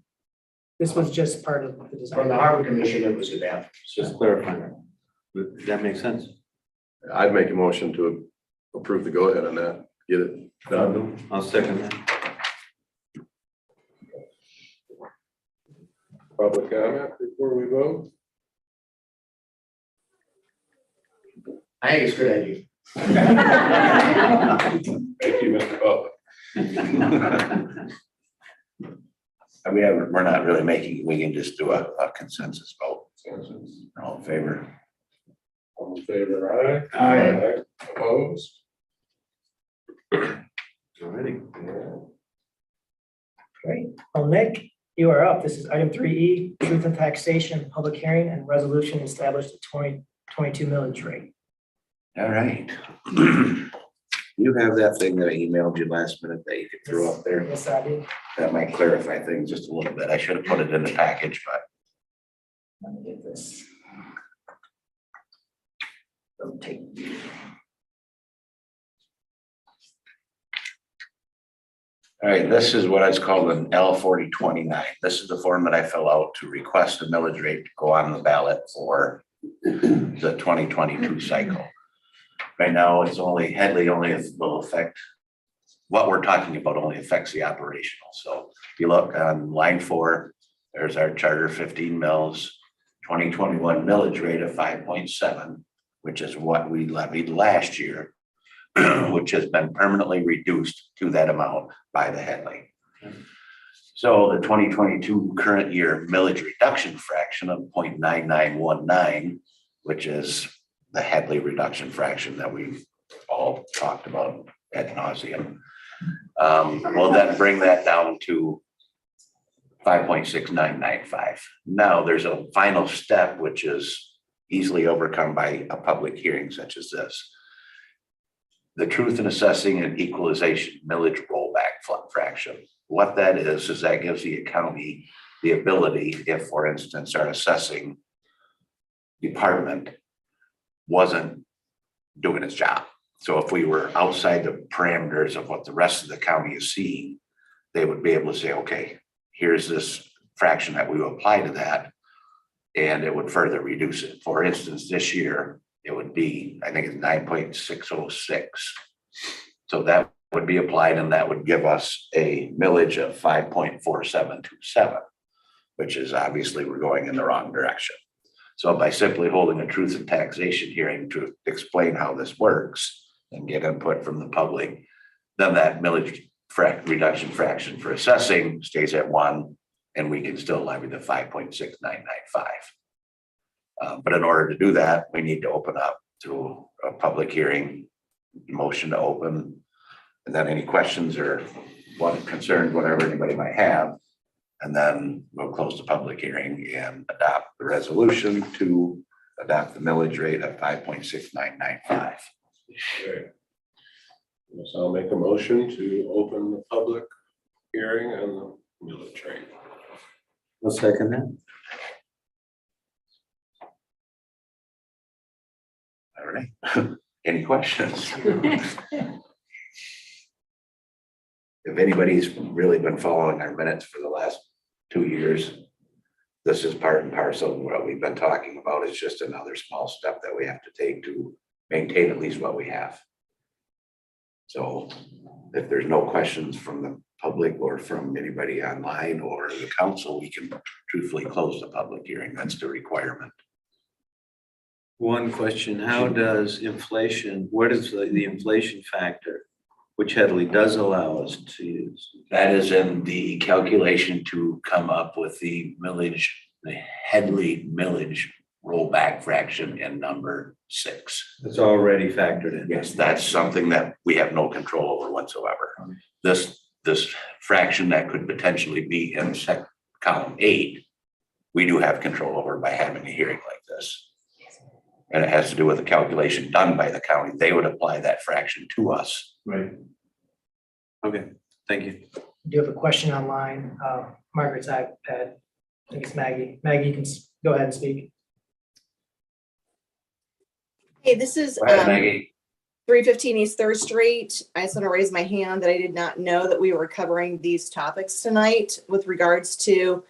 This was just part of the From design. the Harbor Commission, it was the bathrooms. Just clarifying. Does that make sense? I'd make a motion to approve the go-ahead on that, get it done. I'll second that. Public comment before we vote? I think it's a good idea. Thank you, Mr. Butler. We're not really making, we can just do a consensus vote. All in favor? All in favor, aye? Aye. Opposed? Alrighty. Great. Well, Nick, you are up. This is item 3E, truth and taxation, public hearing and resolution established at 2022 millage rate. All right. You have that thing that I emailed you last minute that you could throw up there. Yes, I did. That might clarify things just a little bit. I should have put it in the package, but Let me get this. Don't take. all right, this is what is called an L4029. This is the form that I fill out to request a millage rate to go on the ballot for the 2022 cycle. Right now, it's only, Headley only will affect what we're talking about only affects the operational. So if you look on line 4, there's our charter 15 mils, 2021 millage rate of 5.7, which is what we levied last year, which has been permanently reduced to that amount by the Headley. So the 2022 current year millage reduction fraction of 0.9919, which is the Headley reduction fraction that we've all talked about ad nauseum. We'll then bring that down to 5.6995. Now, there's a final step, which is easily overcome by a public hearing such as this. The truth in assessing and equalization millage rollback fraction. What that is that gives the county the ability, if, for instance, our assessing department wasn't doing its job. So if we were outside the parameters of what the rest of the county is seeing, they would be able to say, okay, here's this fraction that we will apply to that, and it would further reduce it. For instance, this year, it would be, I think it's 9.606. So that would be applied, and that would give us a millage of 5.4727, which is obviously we're going in the wrong direction. So by simply holding a truth in taxation hearing to explain how this works and get input from the public, then that millage reduction fraction for assessing stays at 1, and we can still levy the 5.6995. But in order to do that, we need to open up to a public hearing, motion to open, and then any questions or what concerns, whatever anybody might have. And then we'll close the public hearing and adopt the resolution to adopt the millage rate of 5.6995. Okay. So I'll make a motion to open the public hearing on the millage rate. I'll second that. All right. Any questions? If anybody's really been following our minutes for the last 2 years, this is part and parcel of what we've been talking about. It's just another small step that we have to take to maintain at least what we have. So if there's no questions from the public or from anybody online or the council, we can truthfully close the public hearing. That's the requirement. One question, how does inflation, what is the inflation factor, which Headley does allow us to use? That is in the calculation to come up with the millage, the Headley millage rollback fraction in number 6. It's already factored in. Yes, that's something that we have no control over whatsoever. This fraction that could potentially be in column 8, we do have control over by having a hearing like this. And it has to do with the calculation done by the county. They would apply that fraction to us. Right. Okay, thank you. I do have a question online. Margaret's iPad. I think it's Maggie. Maggie, you can go ahead and speak. Hey, this is Go ahead, Maggie. 315 East Third Street. I just want to raise my hand that I did not know that we were covering these topics tonight with regards to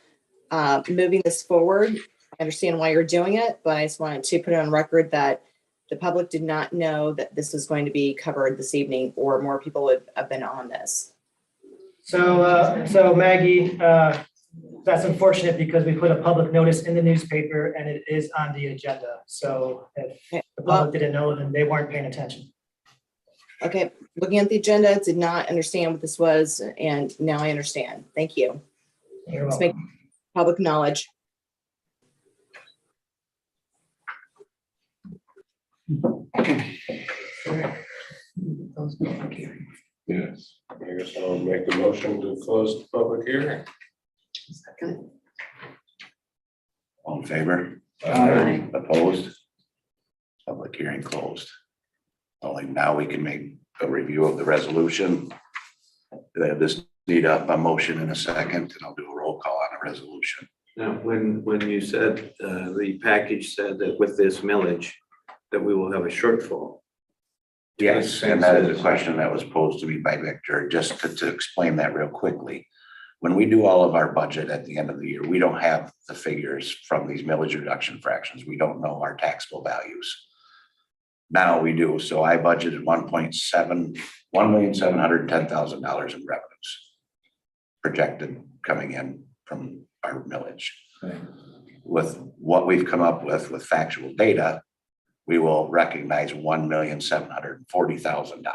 moving this forward. I understand why you're doing it, but I just wanted to put it on record that the public did not know that this was going to be covered this evening, or more people would have been on this. So Maggie, that's unfortunate because we put a public notice in the newspaper and it is on the agenda. So if the public didn't know, then they weren't paying attention. Okay, looking at the agenda, did not understand what this was, and now I understand. Thank you. You're Let's welcome. make public knowledge. Yes, I guess I'll make the motion to close the public hearing. All in favor? Aye. Opposed? Public hearing closed. Only now we can make a review of the resolution. This need a motion in a second, and I'll do a roll call on a resolution. Now, when you said, the package said that with this millage, that we will have a shortfall. Yes, and that is a question that was posed to me by Victor, just to explain that real quickly. When we do all of our budget at the end of the year, we don't have the figures from these millage reduction fractions. We don't know our taxable values. Now we do, so I budgeted $1,710,000 in revenues. Projected coming in from our millage. Okay. With what we've come up with factual data, we will recognize $1,740,000.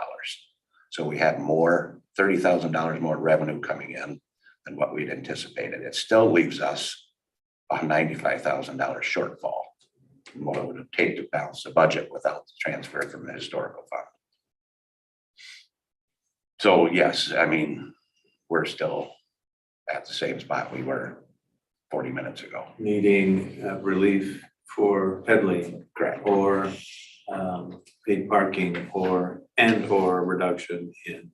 So we had more, $30,000 more revenue coming in than what we'd anticipated. It still leaves us a $95,000 shortfall. What it would take to balance the budget without the transfer from the historical fund. So yes, I mean, we're still at the same spot we were 40 minutes ago. Needing relief for peddling. Correct. Or paid parking or reduction in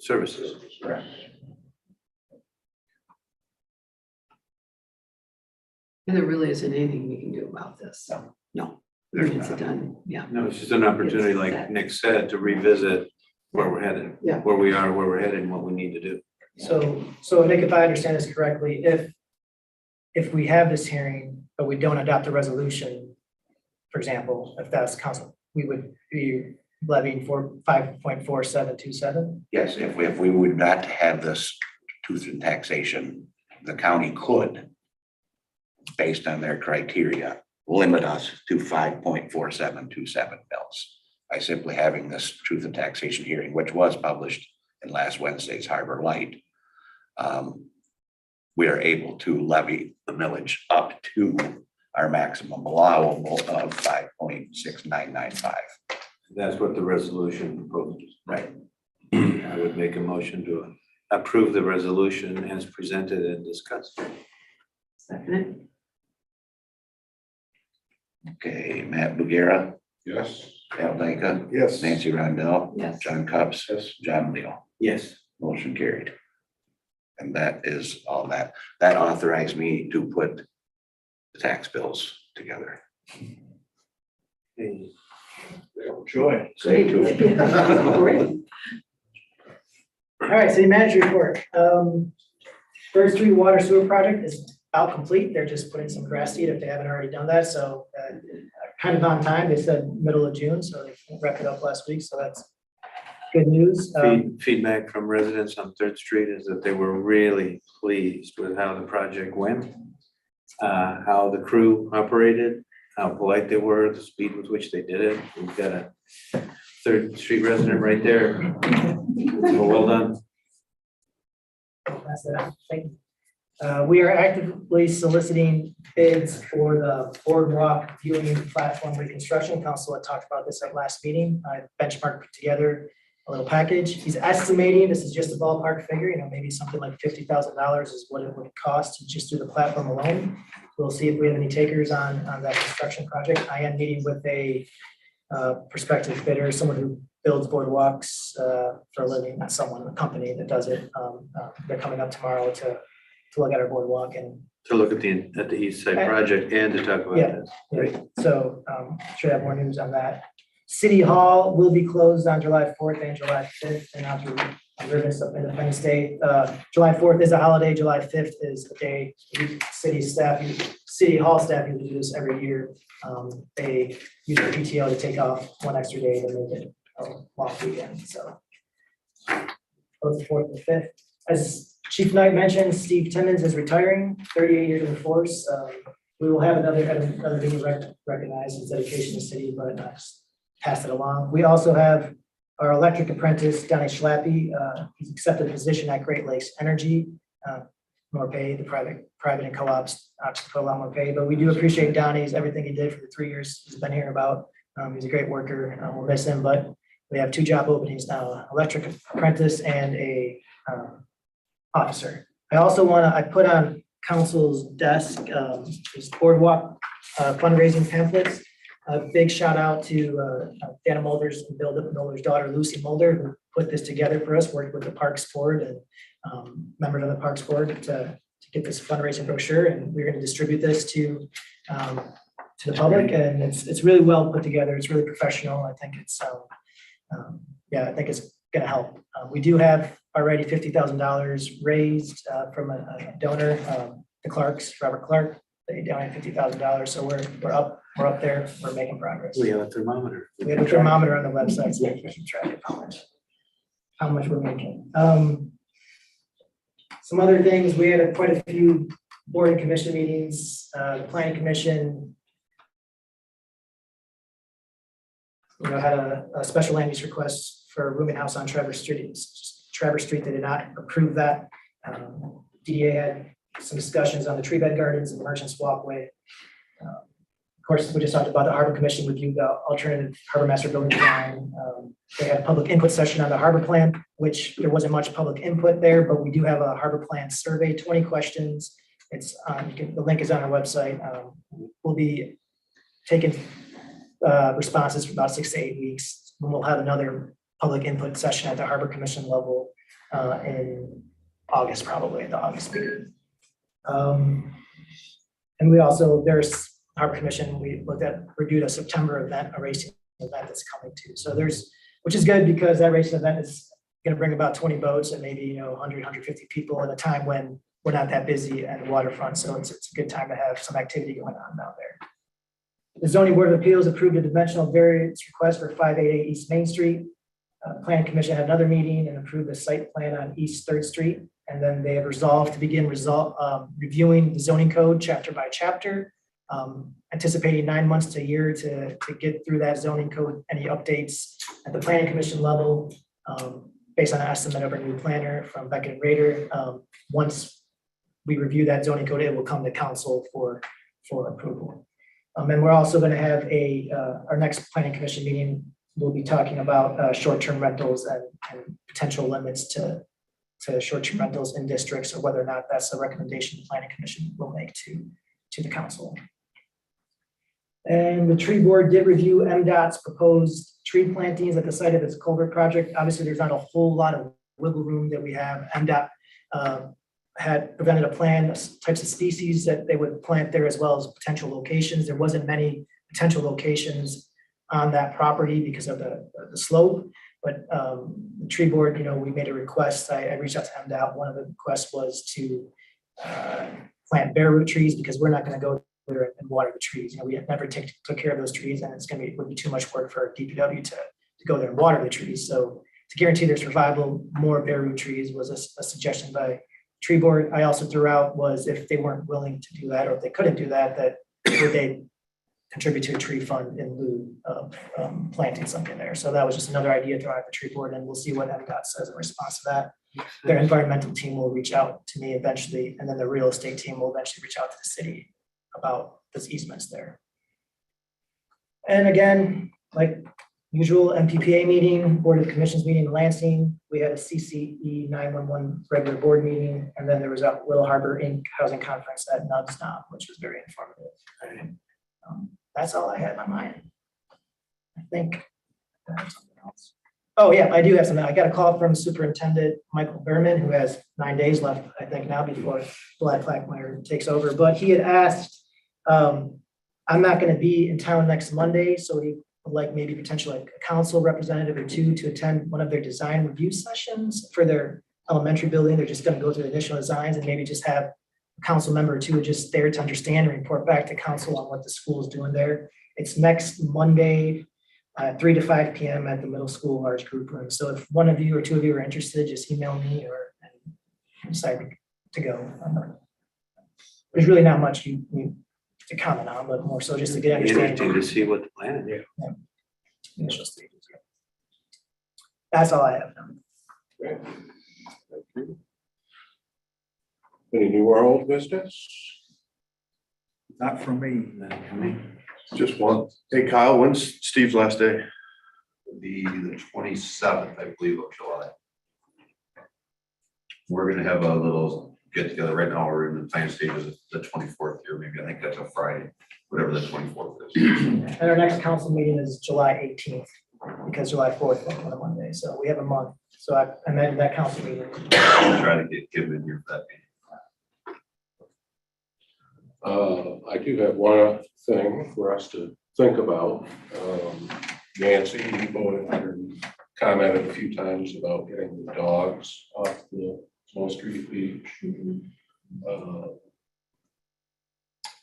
services. Correct. And there really isn't anything we can do about this. No. I mean, it's There's done, yeah. No, it's just an opportunity, like Nick said, to revisit where we're headed. Yeah. Where we are, where we're headed, and what we need to do. So Nick, if I understand this correctly, if we have this hearing, but we don't adopt a resolution, for example, if that's council, we would be levying for 5.4727? Yes, if we would not have this tooth and taxation, the county could, based on their criteria, limit us to 5.4727 mils by simply having this truth and taxation hearing, which was published in last Wednesday's Harbor Light. We are able to levy the millage up to our maximum allowable of 5.6995. That's what the resolution proposes. Right. I would make a motion to approve the resolution as presented and discussed. Second it. Okay, Matt Bugera, Yes. Al Danka, Yes. Nancy Rondell, Yes. John Cups, John Leal. Yes. Motion carried. And that is all that. That authorized me to put the tax bills together. Hey, Joy. Say to it. Great. All right, city manager report. First Street Water Sewer Project is about complete. They're just putting some grass seed if they haven't already done that. So kind of on time. They said middle of June, so they wrapped it up last week. So that's good news. Feedback from residents on Third Street is that they were really pleased with how the project went, how the crew operated, how polite they were, the speed with which they did it. We've got a Third Street resident right there. So well done. That's it. Thank you. We are actively soliciting bids for the boardwalk viewing platform reconstruction. Council had talked about this at last meeting. I benchmarked put together a little package. He's estimating, this is just a ballpark figure, maybe something like $50,000 is what it would cost to just do the platform alone. We'll see if we have any takers on that construction project. I am meeting with a prospective bidder, someone who builds boardwalks for a living, not someone, a company that does it. They're coming up tomorrow to look at our boardwalk and. To look at the East Side project and to talk about Yeah. this. Yeah, so should have more news on that. City Hall will be closed on July 4th and July 5th, and after Independence Day. July 4th is a holiday, July 5th is a day. City Hall staff usually do this every year. They use their PTO to take off one extra day to make it a long weekend, so. Both the 4th and 5th. As Chief Knight mentioned, Steve Timmons is retiring, 38 years in the force. We will have another meeting recognize his dedication to the city, but just pass it along. We also have our electric apprentice, Donnie Schlappy. He's accepted a position at Great Lakes Energy, more pay, the private and co-ops opts put a lot more pay, but we do appreciate Donnie's, everything he did for the 3 years he's been here about. He's a great worker. We'll miss him, but we have 2 job openings now, electric apprentice and a officer. I put on council's desk, this boardwalk fundraising pamphlets. A big shout out to Dana Mulder's and Bill Mulder's daughter, Lucy Mulder, who put this together for us, worked with the Parks Board and members of the Parks Board to get this fundraising brochure. And we're going to distribute this to the public. And it's really well put together. It's really professional. I think it's, I think it's going to help. We do have already $50,000 raised from a donor, the Clarks, Robert Clark. They donated $50,000, so we're up there, we're making progress. We have a thermometer. We have a thermometer on the website, so we can keep track of how much we're making. Some other things, we had quite a few board and commission meetings, the planning commission, had a special land use request for a rooming house on Traverse Street. They did not approve that. DDA had some discussions on the tree bed gardens and Merchants Walkway. Of course, we just talked about the Harbor Commission reviewed the alternative harbor master building design. They had a public input session on the harbor plan, which there wasn't much public input there, but we do have a harbor plan survey, 20 questions. It's the link is on our website. We'll be taking responses for about 6 to 8 weeks. And we'll have another public input session at the Harbor Commission level in August, probably the August meeting. And we also, there's Harbor Commission, we reviewed a September event, a racing event that's coming too. So which is good because that racing event is going to bring about 20 boats and maybe, 100, 150 people at a time when we're not that busy at the waterfront. So it's a good time to have some activity going on down there. The Zoning Board of Appeals approved a dimensional variance request for 588 East Main Street. Planning Commission had another meeting and approved the site plan on East 3rd Street. And then they have resolved to begin reviewing the zoning code chapter by chapter, anticipating 9 months to a year to get through that zoning code, any updates at the Planning Commission level, based on an estimate of our new planner from Beckett and Rader. Once we review that zoning code, it will come to council for approval. And we're also going to have our next Planning Commission meeting. We'll be talking about short-term rentals and potential limits to short-term rentals in districts, or whether or not that's a recommendation the Planning Commission will make to the council. And the tree board did review MDOT's proposed tree plantings at the site of its culvert project. Obviously, there's not a whole lot of wiggle room that we have. MDOT had presented a plan, types of species that they would plant there, as well as potential locations. There wasn't many potential locations on that property because of the slope. But the tree board, we made a request. I reached out to MDOT. One of the requests was to plant bare root trees, because we're not going to go there and water the trees. We have never took care of those trees, and would be too much work for DPW to go there and water the trees. So to guarantee their survival, more bare root trees was a suggestion by tree board. I also threw out was, if they weren't willing to do that, or if they couldn't do that, would they contribute to a tree fund in lieu of planting something there. So that was just another idea to throw out the tree board, and we'll see what MDOT says in response to that. Their environmental team will reach out to me eventually, and then the real estate team will eventually reach out to the city about those easements there. And again, like usual, MPPA meeting, Board of Commissions meeting in Lansing. We had a CCE 911 regular board meeting, and then there was a Little Harbor Inc. housing conference at Nugs Knob, which was very informative. That's all I had in my mind. I think I have something else. Oh yeah, I do have something. I got a call from Superintendent Michael Berman, who has 9 days left, I think, now before Vlad Plackmeyer takes over. But he had asked, I'm not going to be in town next Monday, so he would like maybe potentially a council representative or two to attend one of their design review sessions for their elementary building. They're just going to go through the initial designs and maybe just have a council member or two just there to understand and report back to council on what the school is doing there. It's next Monday, 3 to 5 p.m. at the middle school large group room. So if one of you or two of you are interested, just email me or decide to go. There's really not much you to comment on, but more so just to get Interesting understanding. to see what the plan is. Yeah. Initial stages. That's all I have. Great. Thank you. Any new or old business? Not from me. Not for me. Just one. Hey Kyle, when's Steve's last day? The 27th, I believe, of July. We're gonna have a little get together. Right now, we're in the plan stages of the 24th here, maybe. I think that's a Friday, whatever the 24th is. And our next council meeting is July 18th, because July 4th is on a Monday. So we have a month. So I amended that council meeting. I'll try to get Kim in here for that meeting. I do have one thing for us to think about. Nancy, you commented a few times about getting the dogs off the Snow Street Beach.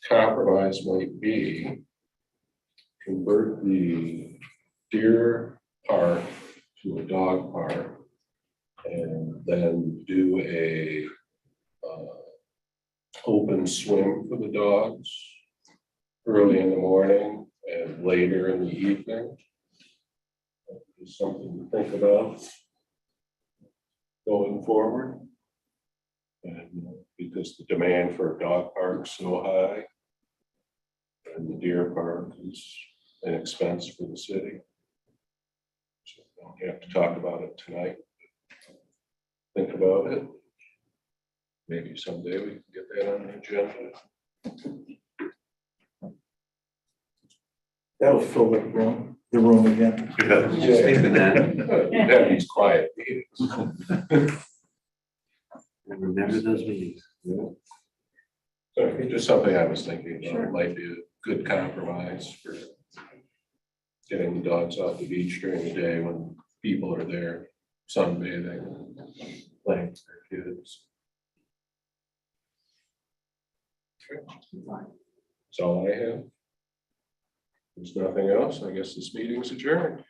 compromise might be convert the deer park to a dog park and then do a open swim for the dogs early in the morning and later in the evening. Is something to think about going forward. And because the demand for a dog park is so high, and the deer park is an expense for the city. So we don't have to talk about it tonight. Think about it. Maybe someday we can get that on the agenda. That'll fill the room again. Just thinking that. Have these quiet meetings. And remember those meetings. So just something I was thinking about, might be a good compromise for getting the dogs off the beach during the day when people are there sunbathing, playing with their kids. That's all I have. There's nothing else. I guess this meeting's adjourned.